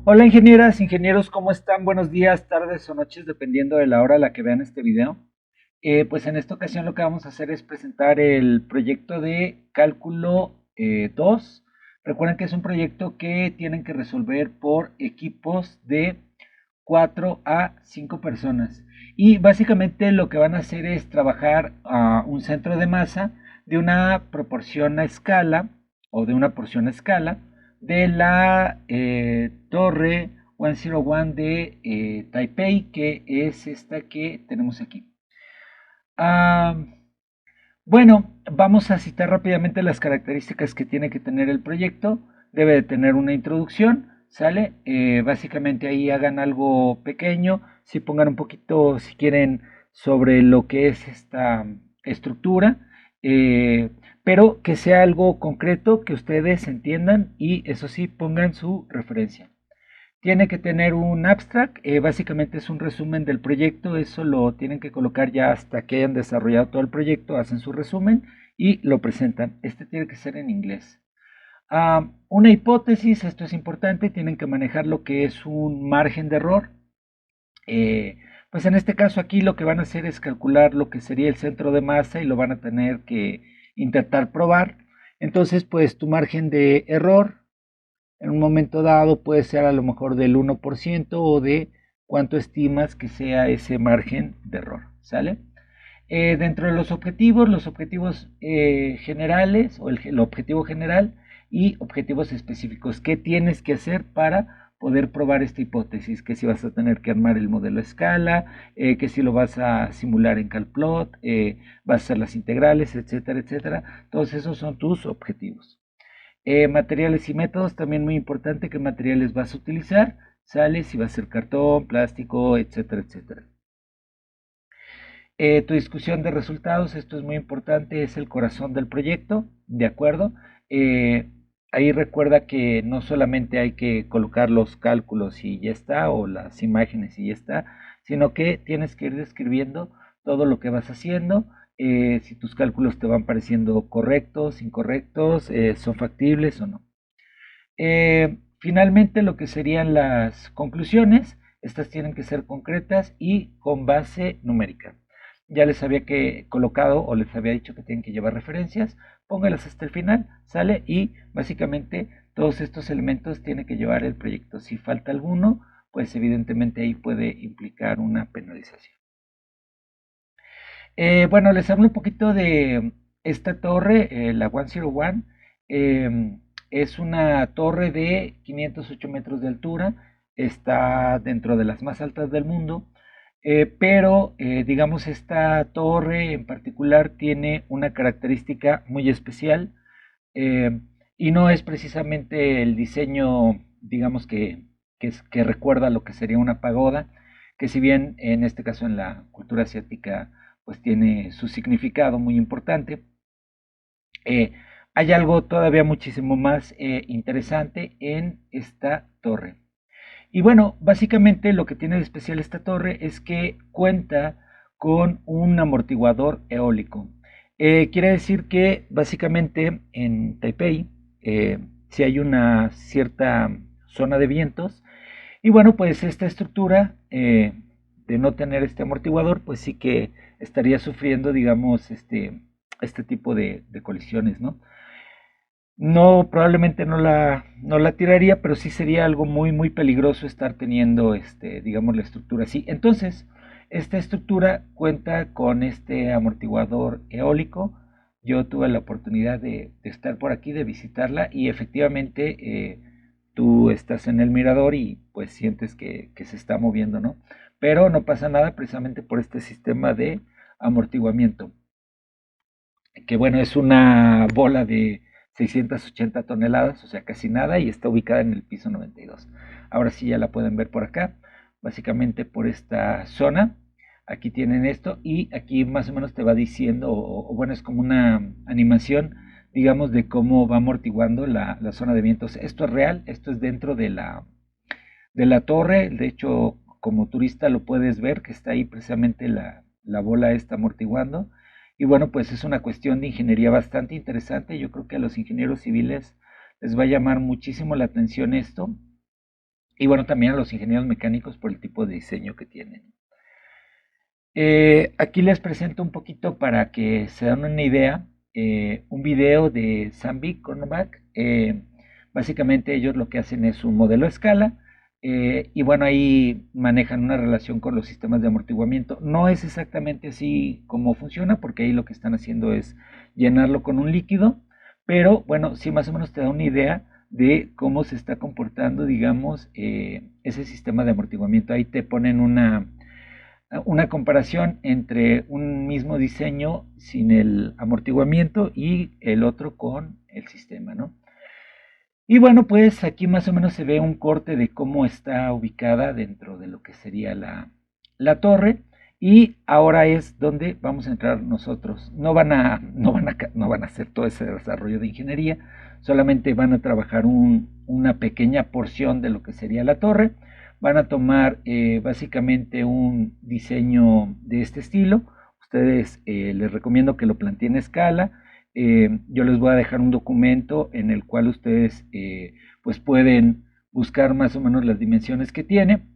Hola ingenieras, ingenieros, ¿cómo están? Buenos días, tardes o noches, dependiendo de la hora a la que vean este video. Pues en esta ocasión lo que vamos a hacer es presentar el proyecto de cálculo 2. Recuerden que es un proyecto que tienen que resolver por equipos de 4 a 5 personas. Y básicamente lo que van a hacer es trabajar a un centro de masa de una proporción a escala o de una porción a escala de la torre 101 de Taipei, que es esta que tenemos aquí. Ah, bueno, vamos a citar rápidamente las características que tiene que tener el proyecto. Debe de tener una introducción, ¿sale? Básicamente ahí hagan algo pequeño, si pongan un poquito, si quieren, sobre lo que es esta estructura, eh, pero que sea algo concreto, que ustedes entiendan y eso sí, pongan su referencia. Tiene que tener un abstract, básicamente es un resumen del proyecto, eso lo tienen que colocar ya hasta que hayan desarrollado todo el proyecto, hacen su resumen y lo presentan. Este tiene que ser en inglés. Una hipótesis, esto es importante, tienen que manejar lo que es un margen de error. Eh, pues en este caso aquí lo que van a hacer es calcular lo que sería el centro de masa y lo van a tener que intentar probar. Entonces, pues tu margen de error en un momento dado puede ser a lo mejor del 1% o de cuánto estimas que sea ese margen de error, ¿sale? Dentro de los objetivos generales o el objetivo general y objetivos específicos. ¿Qué tienes que hacer para poder probar esta hipótesis? Que si vas a tener que armar el modelo a escala, que si lo vas a simular en CalPlot, vas a hacer las integrales, etcétera, etcétera. Todos esos son tus objetivos. Materiales y métodos, también muy importante qué materiales vas a utilizar, sale si va a ser cartón, plástico, etcétera, etcétera. Tu discusión de resultados, esto es muy importante, es el corazón del proyecto, ¿de acuerdo? Eh, Ahí recuerda que no solamente hay que colocar los cálculos y ya está, o las imágenes y ya está, sino que tienes que ir describiendo todo lo que vas haciendo, si tus cálculos te van pareciendo correctos, incorrectos, son factibles o no. Finalmente, lo que serían las conclusiones, estas tienen que ser concretas y con base numérica. Ya les había que colocado o les había dicho que tienen que llevar referencias, póngalas hasta el final, sale y básicamente todos estos elementos tiene que llevar el proyecto. Si falta alguno, pues evidentemente ahí puede implicar una penalización. Bueno, les hablo un poquito de esta torre, la 101. eh, es una torre de 508 metros de altura, está dentro de las más altas del mundo, pero digamos esta torre en particular tiene una característica muy especial, eh, y no es precisamente el diseño, digamos que recuerda lo que sería una pagoda, que si bien en este caso en la cultura asiática pues tiene su significado muy importante, eh, hay algo todavía muchísimo más interesante en esta torre. Y bueno, básicamente lo que tiene de especial esta torre es que cuenta con un amortiguador eólico. Quiere decir que básicamente en Taipei si hay una cierta zona de vientos y bueno, pues esta estructura de no tener este amortiguador, pues sí que estaría sufriendo, digamos, este tipo de colisiones, ¿no? No, probablemente no la tiraría, pero sí sería algo muy, muy peligroso estar teniendo, digamos, la estructura así. Entonces, esta estructura cuenta con este amortiguador eólico. Yo tuve la oportunidad de estar por aquí, de visitarla, y efectivamente tú estás en el mirador y pues sientes que se está moviendo, ¿no? Pero no pasa nada precisamente por este sistema de amortiguamiento que bueno, es una bola de 680 toneladas, o sea, casi nada, y está ubicada en el piso 92. Ahora sí ya la pueden ver por acá, básicamente por esta zona. Aquí tienen esto y aquí más o menos te va diciendo, o bueno, es como una animación, digamos, de cómo va amortiguando la zona de vientos. Esto es real, esto es dentro de la torre, de hecho, como turista lo puedes ver, que está ahí precisamente la bola está amortiguando. Y bueno, pues es una cuestión de ingeniería bastante interesante. Yo creo que a los ingenieros civiles les va a llamar muchísimo la atención esto. y bueno, también a los ingenieros mecánicos por el tipo de diseño que tienen. Aquí les presento un poquito para que se den una idea, un video de Sandvik Cornerback. Básicamente ellos lo que hacen es un modelo a escala, y bueno, ahí manejan una relación con los sistemas de amortiguamiento. No es exactamente así como funciona, porque ahí lo que están haciendo es llenarlo con un líquido, pero bueno, sí más o menos te da una idea de cómo se está comportando, digamos, ese sistema de amortiguamiento. Ahí te ponen una comparación entre un mismo diseño sin el amortiguamiento y el otro con el sistema, ¿no? Y bueno, pues aquí más o menos se ve un corte de cómo está ubicada dentro de lo que sería la torre. Y ahora es donde vamos a entrar nosotros. No van a hacer todo ese desarrollo de ingeniería, solamente van a trabajar una pequeña porción de lo que sería la torre. Van a tomar básicamente un diseño de este estilo. Ustedes les recomiendo que lo planteen a escala. Yo les voy a dejar un documento en el cual ustedes pues pueden buscar más o menos las dimensiones que tiene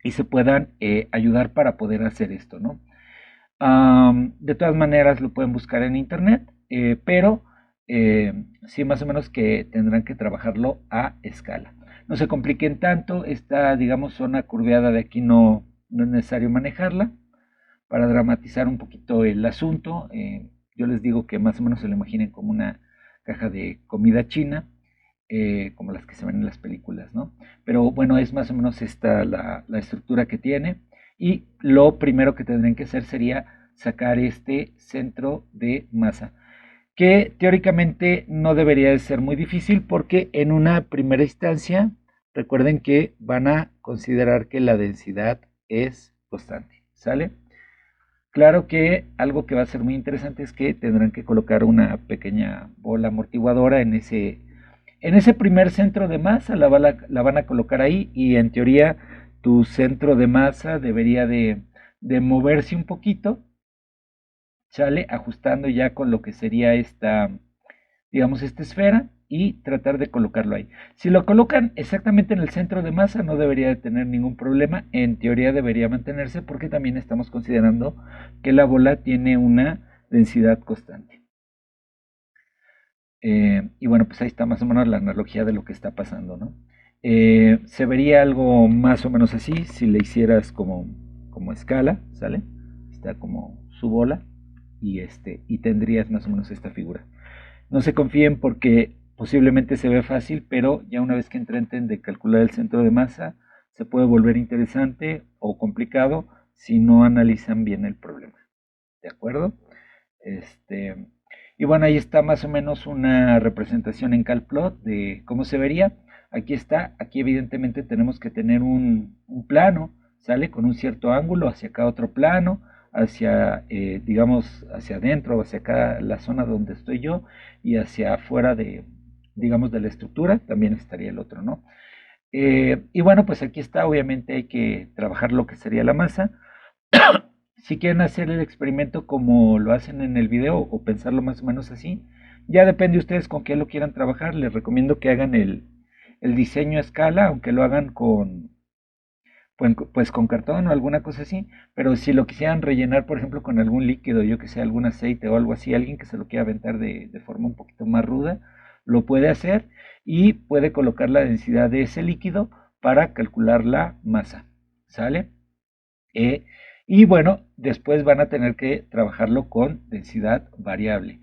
y se puedan ayudar para poder hacer esto, ¿no? De todas maneras lo pueden buscar en internet, pero sí más o menos que tendrán que trabajarlo a escala. No se compliquen tanto, esta digamos zona curveada de aquí no es necesario manejarla para dramatizar un poquito el asunto. Yo les digo que más o menos se lo imaginen como una caja de comida china, como las que se ven en las películas, ¿no? Pero bueno, es más o menos esta la estructura que tiene. Y lo primero que tendrían que hacer sería sacar este centro de masa, que teóricamente no debería de ser muy difícil porque en una primera instancia, recuerden que van a considerar que la densidad es constante, ¿sale? Claro que algo que va a ser muy interesante es que tendrán que colocar una pequeña bola amortiguadora en ese primer centro de masa, la van a colocar ahí y en teoría tu centro de masa debería de moverse un poquito, ¿sale? Ajustando ya con lo que sería digamos, esta esfera y tratar de colocarlo ahí. Si lo colocan exactamente en el centro de masa, no debería de tener ningún problema. En teoría debería mantenerse porque también estamos considerando que la bola tiene una densidad constante. Y bueno, pues ahí está más o menos la analogía de lo que está pasando, ¿no? Se vería algo más o menos así si le hicieras como escala, ¿sale? Está como su bola y tendrías más o menos esta figura. No se confíen porque posiblemente se ve fácil, pero ya una vez que intenten de calcular el centro de masa, se puede volver interesante o complicado si no analizan bien el problema. ¿De acuerdo? Este, y bueno, ahí está más o menos una representación en CalPlot de cómo se vería. Aquí está, aquí evidentemente tenemos que tener un plano, ¿sale? Con un cierto ángulo, hacia acá otro plano, hacia, digamos, hacia adentro, hacia acá la zona donde estoy yo, y hacia afuera digamos, de la estructura, también estaría el otro, ¿no? Y bueno, pues aquí está, obviamente hay que trabajar lo que sería la masa. Si quieren hacer el experimento como lo hacen en el video o pensarlo más o menos así, ya depende de ustedes con qué lo quieran trabajar. Les recomiendo que hagan el diseño a escala, aunque lo hagan pues con cartón o alguna cosa así. Pero si lo quisieran rellenar, por ejemplo, con algún líquido, yo que sé, algún aceite o algo así, alguien que se lo quiera aventar de forma un poquito más ruda, lo puede hacer y puede colocar la densidad de ese líquido para calcular la masa. ¿Sale? Y bueno, después van a tener que trabajarlo con densidad variable.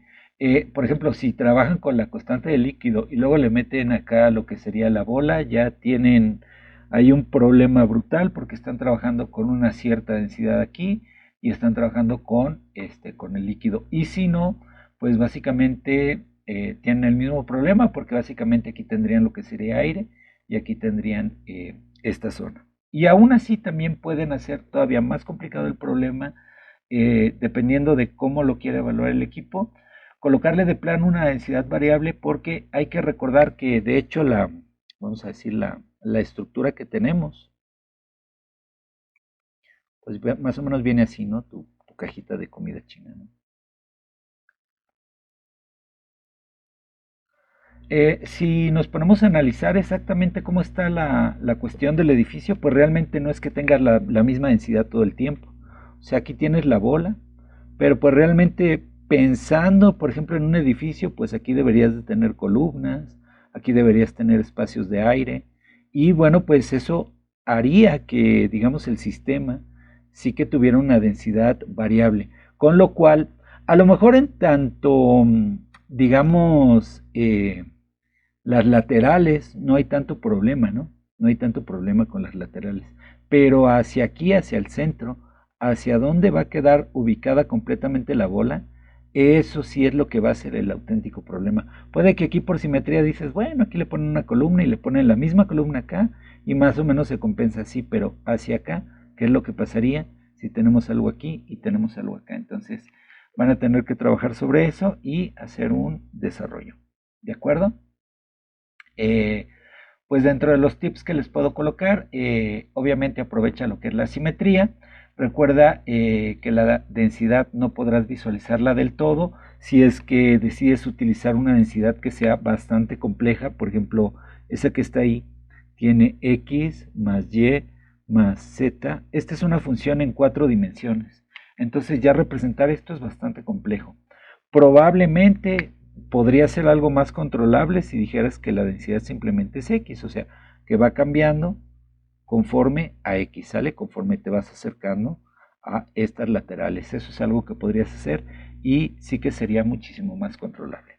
Por ejemplo, si trabajan con la constante del líquido y luego le meten acá lo que sería la bola, ya tienen ahí un problema brutal porque están trabajando con una cierta densidad aquí y están trabajando con el líquido. Y si no, pues básicamente tienen el mismo problema porque básicamente aquí tendrían lo que sería aire y aquí tendrían esta zona. Y aún así también pueden hacer todavía más complicado el problema, dependiendo de cómo lo quiere evaluar el equipo, colocarle de plano una densidad variable porque hay que recordar que de hecho vamos a decir, la estructura que tenemos, pues más o menos viene así, ¿no? Tu cajita de comida china, ¿no? Si nos ponemos a analizar exactamente cómo está la cuestión del edificio, pues realmente no es que tengas la misma densidad todo el tiempo. O sea, aquí tienes la bola, pero pues realmente pensando, por ejemplo, en un edificio, pues aquí deberías de tener columnas, aquí deberías tener espacios de aire, y bueno, pues eso haría que, digamos, el sistema sí que tuviera una densidad variable, con lo cual, a lo mejor en tanto, digamos, las laterales no hay tanto problema, ¿no? No hay tanto problema con las laterales. Pero hacia aquí, hacia el centro, hacia dónde va a quedar ubicada completamente la bola, eso sí es lo que va a ser el auténtico problema. Puede que aquí por simetría dices, bueno, aquí le ponen una columna y le ponen la misma columna acá y más o menos se compensa así, pero hacia acá, ¿qué es lo que pasaría si tenemos algo aquí y tenemos algo acá? Entonces van a tener que trabajar sobre eso y hacer un desarrollo. ¿De acuerdo? Eh, pues dentro de los tips que les puedo colocar, obviamente aprovecha lo que es la simetría. Recuerda que la densidad no podrás visualizarla del todo si es que decides utilizar una densidad que sea bastante compleja. Por ejemplo, esa que está ahí tiene x más y más z. Esta es una función en 4 dimensiones. Entonces ya representar esto es bastante complejo. Probablemente podría ser algo más controlable si dijeras que la densidad simplemente es X, o sea, que va cambiando conforme a X, ¿sale? Conforme te vas acercando a estas laterales. Eso es algo que podrías hacer y sí que sería muchísimo más controlable.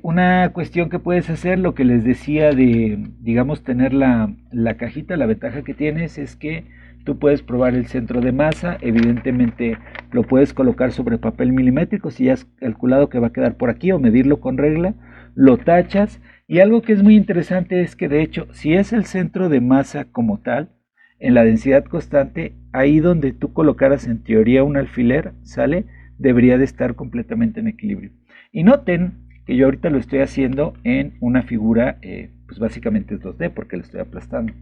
Una cuestión que puedes hacer, lo que les decía de, digamos, tener la cajita, la ventaja que tienes es que tú puedes probar el centro de masa, evidentemente lo puedes colocar sobre papel milimétrico si ya has calculado que va a quedar por aquí o medirlo con regla, lo tachas y algo que es muy interesante es que de hecho si es el centro de masa como tal, en la densidad constante, ahí donde tú colocaras en teoría un alfiler, ¿sale? Debería de estar completamente en equilibrio. Y noten que yo ahorita lo estoy haciendo en una figura, pues básicamente es 2D porque lo estoy aplastando.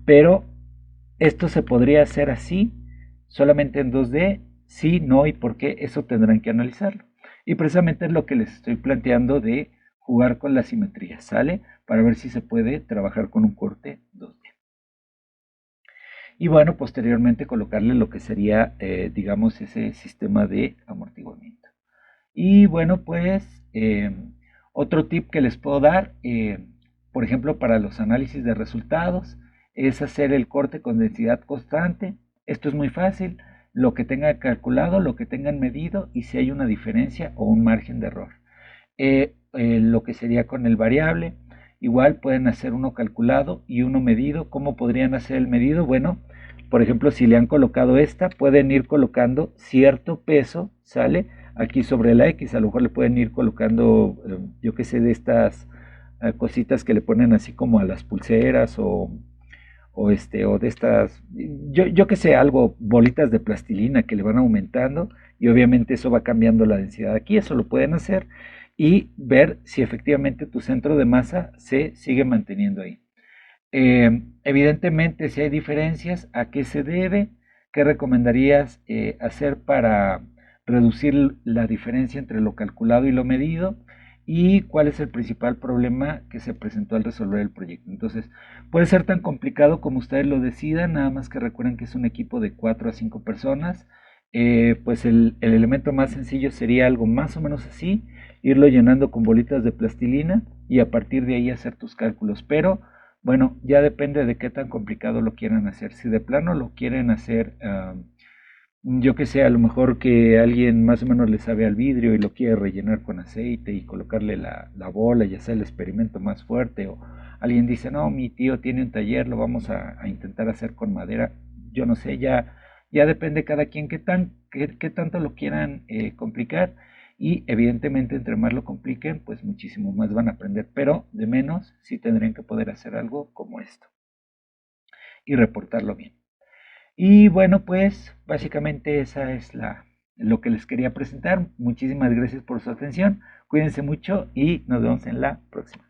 Pero esto se podría hacer así, solamente en 2D, sí, no y por qué, eso tendrán que analizarlo. Y precisamente es lo que les estoy planteando de jugar con la simetría, ¿sale? Para ver si se puede trabajar con un corte 2D. Y bueno, posteriormente colocarle lo que sería, digamos, ese sistema de amortiguamiento. Y bueno, pues otro tip que les puedo dar, por ejemplo, para los análisis de resultados, es hacer el corte con densidad constante. Esto es muy fácil, lo que tengan calculado, lo que tengan medido y si hay una diferencia o un margen de error. Lo que sería con el variable, igual pueden hacer uno calculado y uno medido. ¿Cómo podrían hacer el medido? Bueno, por ejemplo, si le han colocado esta, pueden ir colocando cierto peso, ¿sale? Aquí sobre la X, a lo mejor le pueden ir colocando, yo qué sé, de estas cositas que le ponen así como a las pulseras o de estas, yo que sé, algo, bolitas de plastilina que le van aumentando y obviamente eso va cambiando la densidad aquí, eso lo pueden hacer y ver si efectivamente tu centro de masa se sigue manteniendo ahí. Evidentemente, si hay diferencias, ¿a qué se debe? ¿Qué recomendarías hacer para reducir la diferencia entre lo calculado y lo medido? ¿Y cuál es el principal problema que se presentó al resolver el proyecto? Entonces, puede ser tan complicado como ustedes lo decidan, nada más que recuerden que es un equipo de 4 a 5 personas. Pues el elemento más sencillo sería algo más o menos así, irlo llenando con bolitas de plastilina y a partir de ahí hacer tus cálculos. Pero bueno, ya depende de qué tan complicado lo quieran hacer. Si de plano lo quieren hacer, yo que sé, a lo mejor que alguien más o menos le sabe al vidrio y lo quiere rellenar con aceite y colocarle la bola y hacer el experimento más fuerte. O alguien dice, no, mi tío tiene un taller, lo vamos a intentar hacer con madera. Yo no sé, ya depende cada quien qué tanto lo quieran complicar. Y evidentemente entre más lo compliquen, pues muchísimo más van a aprender, pero de menos sí tendrían que poder hacer algo como esto y reportarlo bien. Y bueno, pues básicamente esa es lo que les quería presentar. Muchísimas gracias por su atención. Cuídense mucho y nos vemos en la próxima.